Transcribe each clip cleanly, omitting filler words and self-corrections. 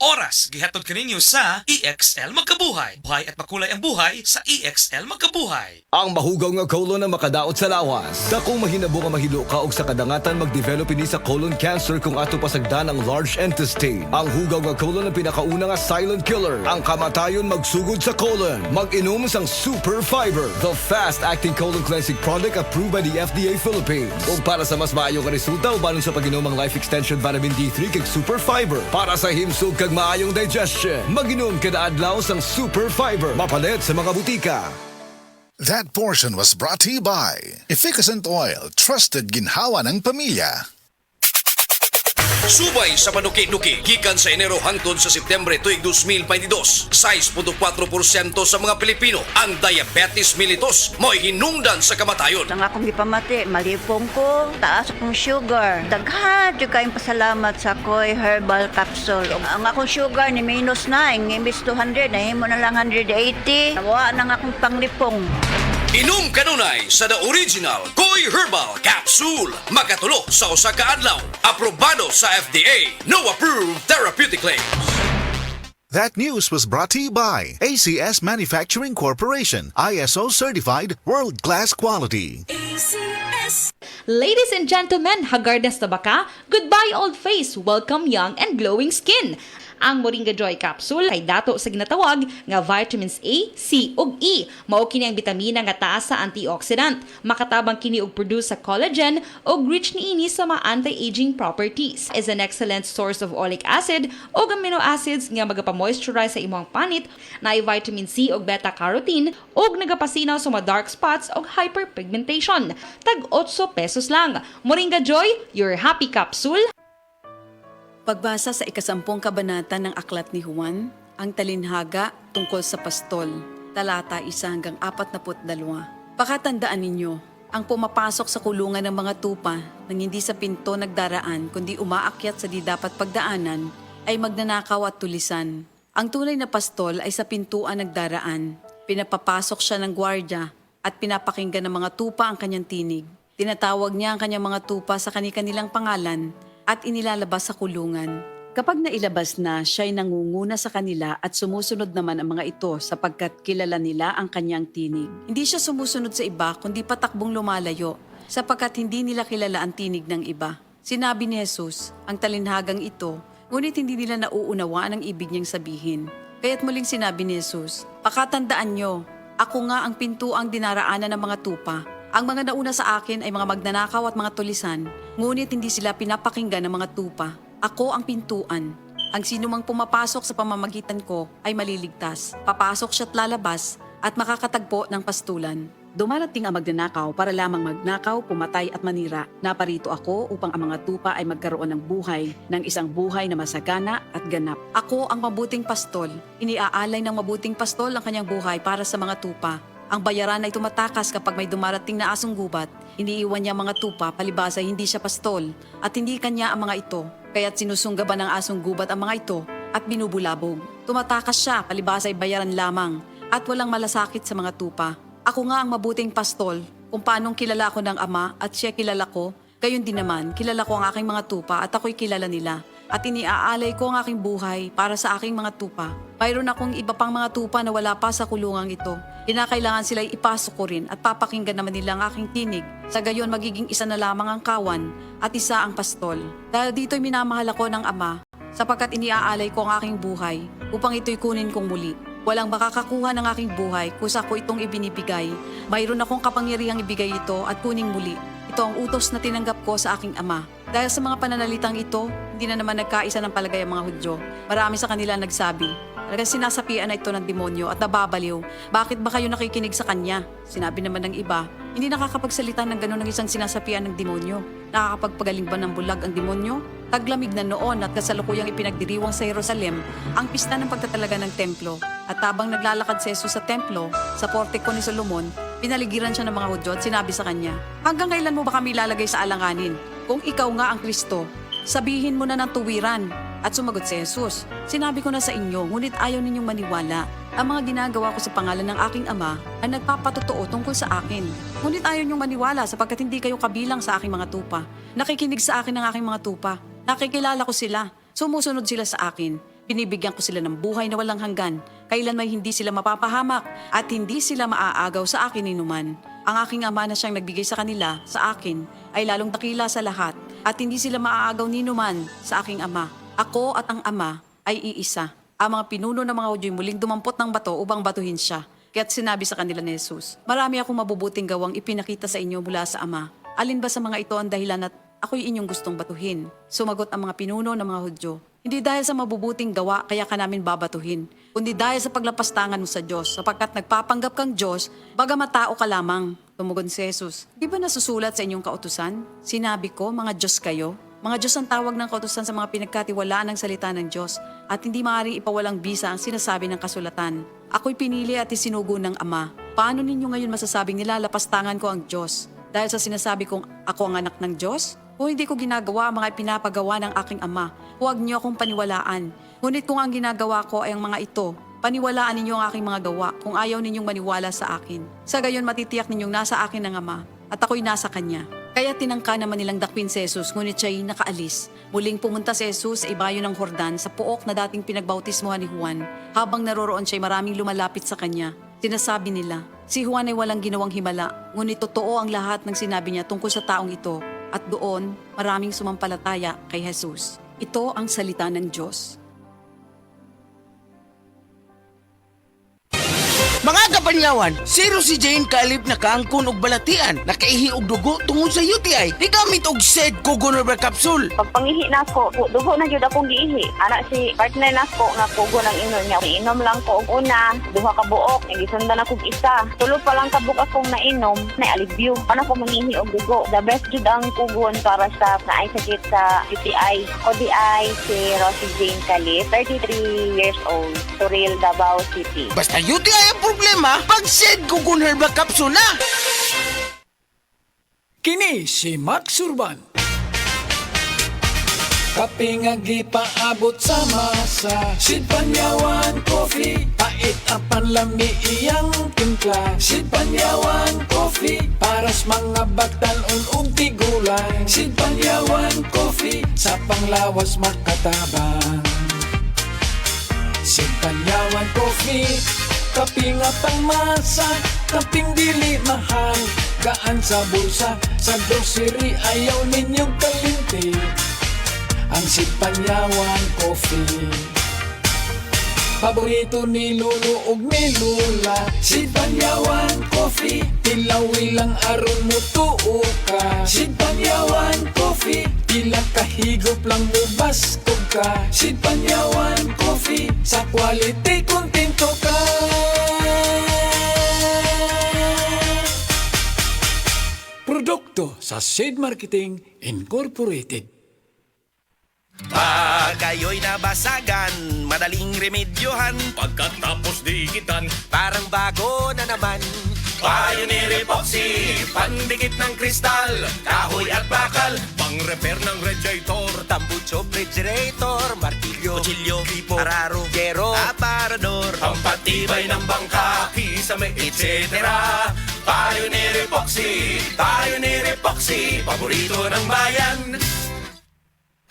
oras gihatod kaninyo sa EXL Magkabuhay. Buhay at makulay ang buhay sa EXL Magkabuhay. Ang mahugaw nga colon na makadaot sa lawas. Dakong mahinabo nga mahilo ka og sa kadangatan magdevelop ini sa colon cancer kung ato pasagdan ang large intestine. Ang hugaw nga colon ang pinakauna nga silent killer. Ang kamatayon magsugod sa colon. Mag-inom sang Super Fiber, the fast-acting colon cleansing product approved by the FDA Philippines. Ug para sa mas maayo nga resulta ubanon sa pag-inom ang Life Extension Vitamin D3 kag Super Fiber. Para sa himsog kag maayong digestion, mag-inom kada adlaw sang Super Fiber. Mapalit sa mga butika. That portion was brought to you by Efficacent Oil, trusted ginhawa ng pamilya. Subay sa panuki-nuki, gikan sa Enero hangtod sa Setyembre tuig 2022, 6.4% sa mga Pilipino ang diabetes mellitus mo'y hinungdan sa kamatayon. Ang akong gipamati, malipong ko, taas akong sugar. Daghan jud kayong pasalamat sa Koy Herbal Capsule. Ang akong sugar ni minus na, imbis 200, nahimo na lang 180. Nawa nang akong panglipong. Inom kanunay sa the original Koy Herbal Capsule. Makatulo sa usa ka adlaw. Aprobado sa FDA. No approved therapeutic claims. That news was brought to you by ACS Manufacturing Corporation, ISO certified world-class quality. Ladies and gentlemen, hagardas na ba ka? Goodbye old face, welcome young and glowing skin. Ang Moringa Joy Capsule ay dato sa ginatawag nga vitamins A, C ug E. Mao kini ang bitamina nga taas sa antioxidant. Makatabang kini og produce sa collagen ug rich niini sa mga anti-aging properties. Is an excellent source of oleic acid ug amino acids nga magapamoisturize sa imong panit. Naay vitamin C ug beta-carotene ug nagapasinaw sa mga dark spots ug hyperpigmentation. Tag 8 pesos lang. Moringa Joy, your happy capsule. Pagbasa sa ikasampung kabanata ng Aklat ni Juan, ang talinhaga tungkol sa pastol, talata 1 hanggang 42. Pakatandaan ninyo, ang pumapasok sa kulungan ng mga tupa nang hindi sa pinto nagdaraan kundi umaakyat sa di dapat pagdaanan ay magnanakaw at tulisan. Ang tunay na pastol ay sa pintuan nagdaraan. Pinapapasok siya ng gwardya at pinapakinggan ng mga tupa ang kanyang tinig. Tinatawag niya ang kanyang mga tupa sa kani-kanilang pangalan at inilalabas sa kulungan. Kapag nailabas na, siya'y nangunguna sa kanila at sumusunod naman ang mga ito sapagkat kilala nila ang kanyang tinig. Hindi siya sumusunod sa iba kundi patakbong lumalayo sapagkat hindi nila kilala ang tinig ng iba. Sinabi ni Jesus, ang talinhagang ito, ngunit hindi nila nauunawaan ang ibig niyang sabihin. Kaya't muling sinabi ni Jesus, pakatandaan nyo, ako nga ang pintuang dinaraanan ng mga tupa. Ang mga nauna sa akin ay mga magnanakaw at mga tulisan, ngunit hindi sila pinapakinggan ng mga tupa. Ako ang pintuan. Ang sinumang pumapasok sa pamamagitan ko ay maliligtas. Papasok siya at lalabas at makakatagpo ng pastulan. Dumarating ang magnanakaw para lamang magnakaw, pumatay at manira. Naparito ako upang ang mga tupa ay magkaroon ng buhay, ng isang buhay na masagana at ganap. Ako ang mabuting pastol. Iniaalay ng mabuting pastol ang kanyang buhay para sa mga tupa. Ang bayaran ay tumatakas kapag may dumarating na asong gubat. Iniiwan niya mga tupa, palibasa hindi siya pastol at hindi kanya ang mga ito. Kaya't sinusunggaban ng asong gubat ang mga ito at binubulabog. Tumatakas siya, palibasa ay bayaran lamang at walang malasakit sa mga tupa. Ako nga ang mabuting pastol, kung paanong kilala ko ng Ama at siya kilala ko, gayon din naman kilala ko ang aking mga tupa at ako'y kilala nila. At iniaalay ko ang aking buhay para sa aking mga tupa. Mayroon akong iba pang mga tupa na wala pa sa kulungang ito. Kinakailangan sila'y ipasok ko rin at papakinggan naman nila ang aking tinig. Sa gayon magiging isa na lamang ang kawan at isa ang pastol. Dahil dito'y minamahal ako ng Ama sapagkat iniaalay ko ang aking buhay upang ito'y kunin kong muli. Walang makakakuha ng aking buhay kusa ko itong ibinibigay. Mayroon akong kapangyarihang ibigay ito at kuning muli. Ito ang utos na tinanggap ko sa aking Ama. Dahil sa mga pananalitang ito, hindi na naman nagkaisa ng palagay ang mga Hudyo. Marami sa kanila nagsabi, talagang sinasapian na ito ng demonyo at nababaliw. Bakit ba kayo nakikinig sa kanya? Sinabi naman ng iba, hindi nakakapagsalita ng gano'n ng isang sinasapian ng demonyo. Nakakapagpagaling ba ng bulag ang demonyo? Taglamig na noon at kasalukuyang ipinagdiriwang sa Jerusalem ang pista ng pagtatalaga ng templo. At habang naglalakad si Jesus sa templo, sa portiko ni Solomon, pinaligiran siya ng mga Hudyo at sinabi sa kanya, hanggang kailan mo ba kami lalagay sa alanganin? Kung ikaw nga ang Kristo, sabihin mo na ng tuwiran. At sumagot si Jesus, sinabi ko na sa inyo, ngunit ayaw ninyong maniwala. Ang mga ginagawa ko sa pangalan ng aking Ama ay nagpapatotoo tungkol sa akin. Ngunit ayaw ninyong maniwala sapagkat hindi kayo kabilang sa aking mga tupa. Nakikinig sa akin ng aking mga tupa. Nakikilala ko sila. Sumusunod sila sa akin. Binibigyan ko sila ng buhay na walang hanggan. Kailan may hindi sila mapapahamak at hindi sila maaagaw sa akin inuman. Ang aking ama na siyang nagbigay sa kanila, sa akin, ay lalong dakila sa lahat at hindi sila maaagaw ni numan sa aking ama. Ako at ang ama ay iisa. Ang mga pinuno ng mga Hudyo muling dumampot ng bato upang batuhin siya. Kaya't sinabi sa kanila ni Jesus, marami akong mabubuting gawang ipinakita sa inyo mula sa ama. Alin ba sa mga ito ang dahilan at ako'y inyong gustong batuhin? Sumagot ang mga pinuno ng mga Hudyo, hindi dahil sa mabubuting gawa kaya ka namin babatuhin, kundi dahil sa paglapastangan mo sa Diyos, sapagkat nagpapanggap kang Diyos, bagamat tao ka lamang. Tumugon si Jesus, di ba nasusulat sa inyong kautusan? Sinabi ko, mga Diyos kayo. Mga Diyos ang tawag ng kautusan sa mga pinagkatiwalaan ng salita ng Diyos at hindi maaaring ipawalang bisa ang sinasabi ng kasulatan. Ako'y pinili at isinugo ng Ama. Paano ninyo ngayon masasabing nilalapastangan ko ang Diyos? Dahil sa sinasabi kong ako ang anak ng Diyos? Kung hindi ko ginagawa ang mga ipinapagawa ng aking Ama, huwag niyo akong paniwalaan. Ngunit kung ang ginagawa ko ay ang mga ito, paniwalaan ninyo ang aking mga gawa kung ayaw ninyong maniwala sa akin. Sa gayon matitiyak ninyong nasa akin ang Ama at ako'y nasa Kanya. Kaya tinangka naman nilang dakpin si Jesus, ngunit siya'y nakaalis. Muling pumunta si Jesus sa ibayo ng Jordan sa pook na dating pinagbautismohan ni Juan. Habang naroroon siya'y maraming lumalapit sa kanya. Sinasabi nila, si Juan ay walang ginawang himala, ngunit totoo ang lahat ng sinabi niya tungkol sa taong ito. At doon, maraming sumampalataya kay Jesus. Ito ang salita ng Diyos. Mga kapanyawan, zero si Jane kalip na kaangkon og balatian, nakaihi og dugo tungod sa UTI. Nigamit og SED Cogonova capsule. Pagpangihi na ko, dugo na jud akong giihi. Anak si partner na ko nga kugo ng inom niya. Inom lang ko og una, duha ka buok, gisundan ako og isa. Tulo pa lang ka buok akong nainom, na alibyo. Ano ko mangihi og dugo? The best jud ang kugon para sa naay sakit sa UTI. ODI si Rosie Jane Calip, 33 years old, Toril, Davao City. Basta UTI ang problema, pag SED Cogonova capsule na. Kini si Max Urban. Kape nga gipaabot sa masa, Sid Panyawan Coffee, pait ang panlami iyang timpla. Sid Panyawan Coffee, paras mga batan-on ug tigulang. Sid Panyawan Coffee, sa panglawas makatabang. Sid Panyawan Coffee, kaping nga pangmasa, kaping dili mahal, gaan sa bulsa, sa grocery ayaw ninyong kalimti. Ang Sid Panyawan Coffee, paborito ni Lolo ug ni Lula. Sid Panyawan Coffee, tilawi lang aron mo tuo ka. Sid Panyawan Coffee, pila kahigop lang mo baskog ka. Sid Panyawan Coffee, sa quality kontento ka. Produkto sa Sid Marketing Incorporated. Pag kayo'y nabasagan, madaling remedyohan. Pagkatapos dikitan, Parang bago na naman. Pioneer Epoxy, pandikit ng kristal, kahoy at bakal, pang-repair ng radiator, tambucho, refrigerator, martilyo, kutsilyo, gripo, araro, gero, aparador, pampatibay ng bangka, kisame, etc. Pioneer Epoxy, paborito ng bayan.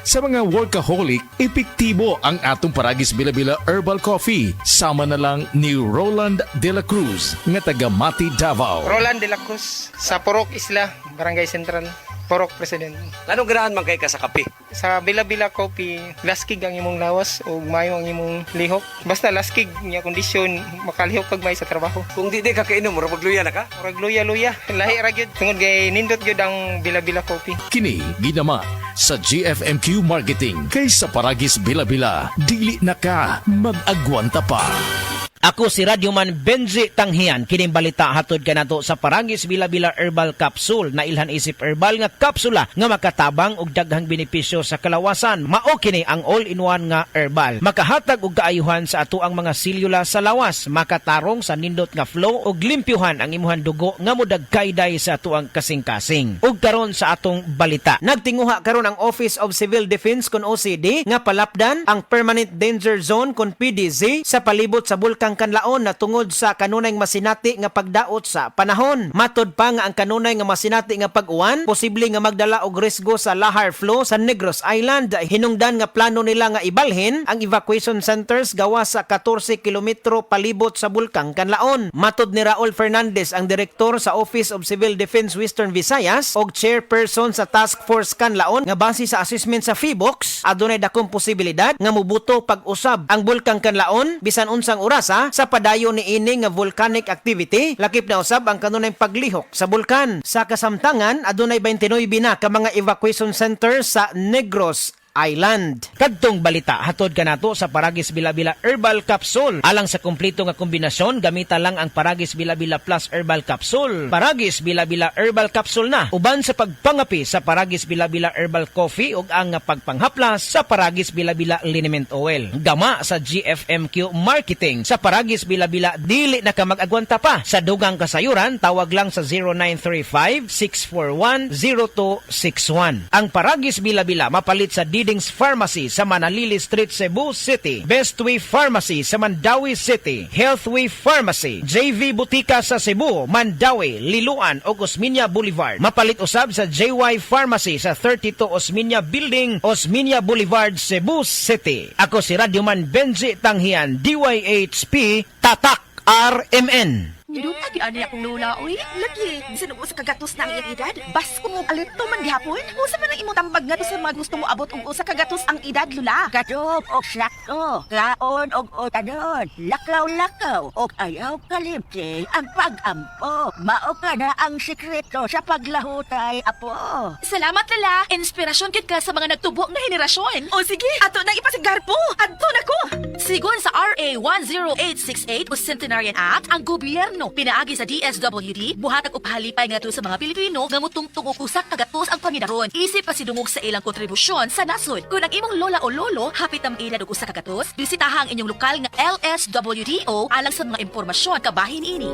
Sa mga workaholic, epektibo ang atong Paragis Bila-Bila Herbal Coffee. Sama na lang ni Roland De La Cruz, nga taga Mati, Davao. Roland De La Cruz, sa Purok Isla, Barangay Central, Purok President. Anong ganahan man kay ka sa kape? Sa Bila-Bila Coffee, laskig ang imong lawas o mayo ang imong lihok. Basta laskig niya kondisyon, makalihok kag may sa trabaho. Kung di ka kainom, murag magluya na ka? Murag luya-luya, lahi ra gyud. Tungod kay nindot gyud ang Bila-Bila Coffee. Kini ginama sa GFMQ Marketing. Kay sa Paragis Bila-Bila, dili na ka mag-agwanta pa. Ako si Radyoman Benji Tanghian, kining balita hatod kanato sa Paragis Bila-Bila Herbal Capsule na ilhan isip herbal nga kapsula nga makatabang og daghang benepisyo sa kalawasan. Mao kini ang all-in-one nga herbal. Makahatag og kaayuhan sa ato ang mga selula sa lawas, makatarong sa nindot nga flow og limpyuhan ang imuhang dugo nga modagkayday sa ato ang kasing-kasing. Ug karon sa atong balita, nagtinguha karon ang Office of Civil Defense kon OCD nga palapdan ang Permanent Danger Zone kon PDZ sa palibot sa Bulkang bulkang Kanlaon na tungod sa kanunay nga masinati nga pagdaot sa panahon. Matod pa nga ang kanunay nga masinati nga pag-uwan posible nga magdala og risgo sa lahar flow sa Negros Island. Hinungdan nga plano nila nga ibalhin ang evacuation centers gawa sa 14 kilometro palibot sa bulkang Kanlaon. Matod ni Raul Fernandez, ang direktor sa Office of Civil Defense Western Visayas og chairperson sa Task Force Kanlaon, nga base sa assessment sa PHIVOX, adunay dakong posibilidad nga mubuto pag-usab ang bulkang Kanlaon bisan unsang orasa sa padayon ni ini nga volcanic activity, lakip na usab ang kanunay paglihok sa bulkan. Sa kasamtangan, adunay 29 na ka mga evacuation centers sa Negros Island. Kadtong balita hatod kanato sa Paragis Bila-Bila Herbal Capsule. Alang sa kumpleto nga kombinasyon, gamita lang ang Paragis Bila-Bila Plus Herbal Capsule. Paragis Bila-Bila Herbal Capsule na uban sa pagpangapi sa Paragis Bila-Bila Herbal Coffee ug ang pagpanghaplas sa Paragis Bila-Bila Liniment Oil. Gama sa GFMQ Marketing sa Paragis Bila-Bila, dili na ka mag-agwanta pa. Sa dugang kasayuran, tawag lang sa 0935-641-0261. Ang Paragis Bila-Bila mapalit sa Diding's Pharmacy sa Manalili Street, Cebu City, Bestway Pharmacy sa Mandawi City, Healthway Pharmacy, JV Butika sa Cebu, Mandawi, Liloan ug Osmeña Boulevard. Mapalit usab sa JY Pharmacy sa 32 Osmeña Building, Osmeña Boulevard, Cebu City. Ako si Radyoman Benji Tanghian, DYHP, Tatak RMN. Doon lagi ani akong lula, uy. Lagi, bisan mo sa kagatos na ang iyang edad. Bas kung alito man gihapon. Usa man ang imo tambag nga sa mga gusto mo abot ug usa kagatos ang edad, lula. Katop og sakto, kaon og otadon, lakaw-lakaw og ayaw kalimti ang pag-ampo. Mao ka na ang sikreto sa paglahutay, apo. Salamat, lala. Inspirasyon kit ka sa mga nagtubo nga henerasyon. O sige, ato na ipasigar po. Adto na ko. Sigon sa RA 10868 o Centenarian Act, ang gobyerno pinaagi sa DSWD buhatag og pahalipay nga sa mga Pilipino nga mutungtong og usa ka gatos ang pangidaron. Isip pa sidungog sa ilang kontribusyon sa nasod. Kung ang imong lola o lolo hapit ang edad og usa ka gatos, bisitaha ang inyong lokal nga LSWDO alang sa mga impormasyon kabahin ini.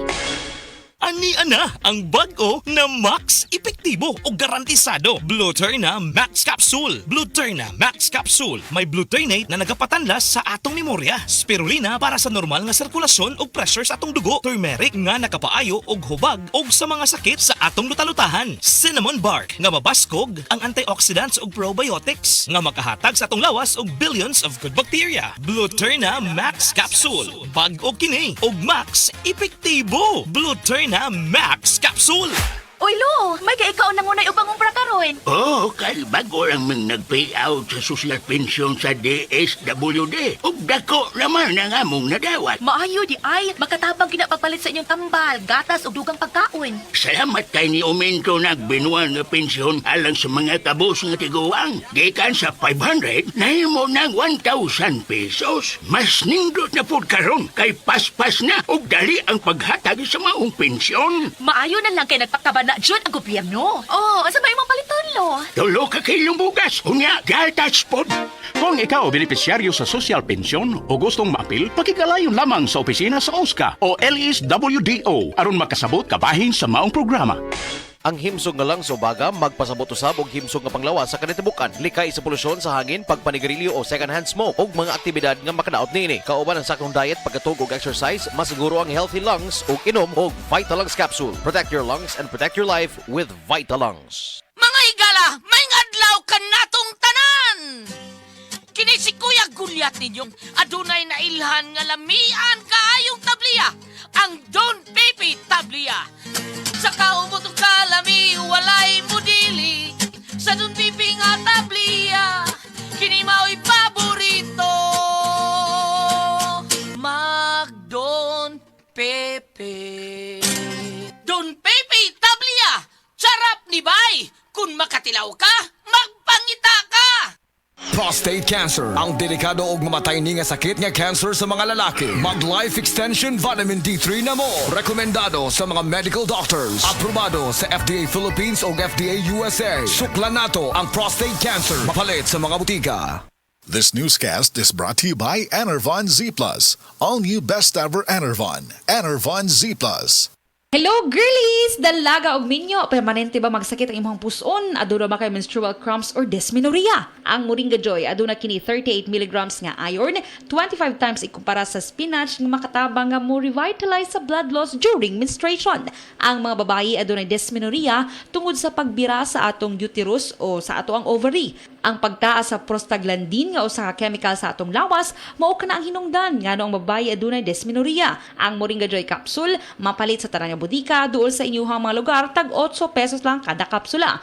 Ani-ana ang bag-o na Max Epektibo o garantisado Blueterna Max Capsule. Blueterna Max Capsule may Blueternate na nagapatanlas sa atong memorya, spirulina para sa normal nga sirkulasyon o pressure sa atong dugo, turmeric nga nakapaayo og hubag og sa mga sakit sa atong lutalutahan, cinnamon bark nga mabaskog ang antioxidants ug probiotics nga makahatag sa atong lawas og billions of good bacteria. Blueterna Max Capsule, bag-o kini og Max Epektibo. Blueterna Max Capsule. Oy, Lo, may kaikaw na ngunay upang umpra karon. Oo, kay bago lang mang nag-payout sa social pension sa DSWD. Ug dako naman ang among nadawat. Maayo di ay, makatabang kinapagpalit sa inyong tambal, gatas ug dugang pagkaon. Salamat kay ni Aumento nagbinuan nga pensyon alang sa mga kabos nga tiguang. Gikan sa 500, nahimo ng 1,000 pesos. Mas nindot na pud karon kay paspas na ug dali ang paghatag sa maong pensyon. Maayo na lang kay nagpakabana dyan ang gobyerno. Oh, asa ba imong paliton, Lo? Tulo ka kilong bugas. Unya, gatas pod. Kung ikaw benepisyaryo sa social pension o gustong maapil, pakigalayon lamang sa opisina sa OSCA o LSWDO aron makasabot kabahin sa maong programa. Ang himsog nga lang subaga, magpasabot usab og himsog nga panglawas sa kanitibukan. Likay sa polusyon sa hangin, pagpanigarilyo o second-hand smoke og mga aktibidad nga makadaot niini. Kauban ang saktong diet, pagkatug og exercise, masiguro ang healthy lungs ug inom og Vitalungs capsule. Protect your lungs and protect your life with Vitalungs. Mga higala, may adlaw ka natong tanan! Kini si Kuya Gulyat ninyong adunay na ilhan nga lamian kaayong tabliya, ang Don Pepe Tablia. Sa kaumot o kalami, walay mudili, sa Don Pepe nga tablia, kini mao'y paborito. Mag Don Pepe. Don Pepe Tablia, sarap ni bay, kung makatilaw ka, magpangita ka. Prostate cancer, ang delikado og mamatay ni nga sakit nga cancer sa mga lalaki. Mag Life Extension Vitamin D3 na mo. Rekomendado sa mga medical doctors. Aprobado sa FDA Philippines o FDA USA. Suklan nato ang prostate cancer. Mapalit sa mga butika. This newscast is brought to you by Enervon Z+. All new best ever Enervon. Enervon Z+. Hello girlies! Dalaga og minyo, permanente ba magsakit ang imong puson? Aduna ba kay menstrual cramps or dysmenorrhea? Ang Moringa Joy aduna kini 38 mg nga iron, 25 times ikumpara sa spinach nga makatabang nga mo revitalize sa blood loss during menstruation. Ang mga babayi adunay dysmenorrhea tungod sa pagbira sa atong uterus o sa ato ang ovary. Ang pagtaas sa prostaglandin nga usa ka chemical sa atong lawas mao kana ang hinungdan ngano ang babayi adunay dysmenorrhea. Ang Moringa Joy capsule mapalit sa tanang bodika duol sa inyong mga lugar tag 8 pesos lang kada kapsula.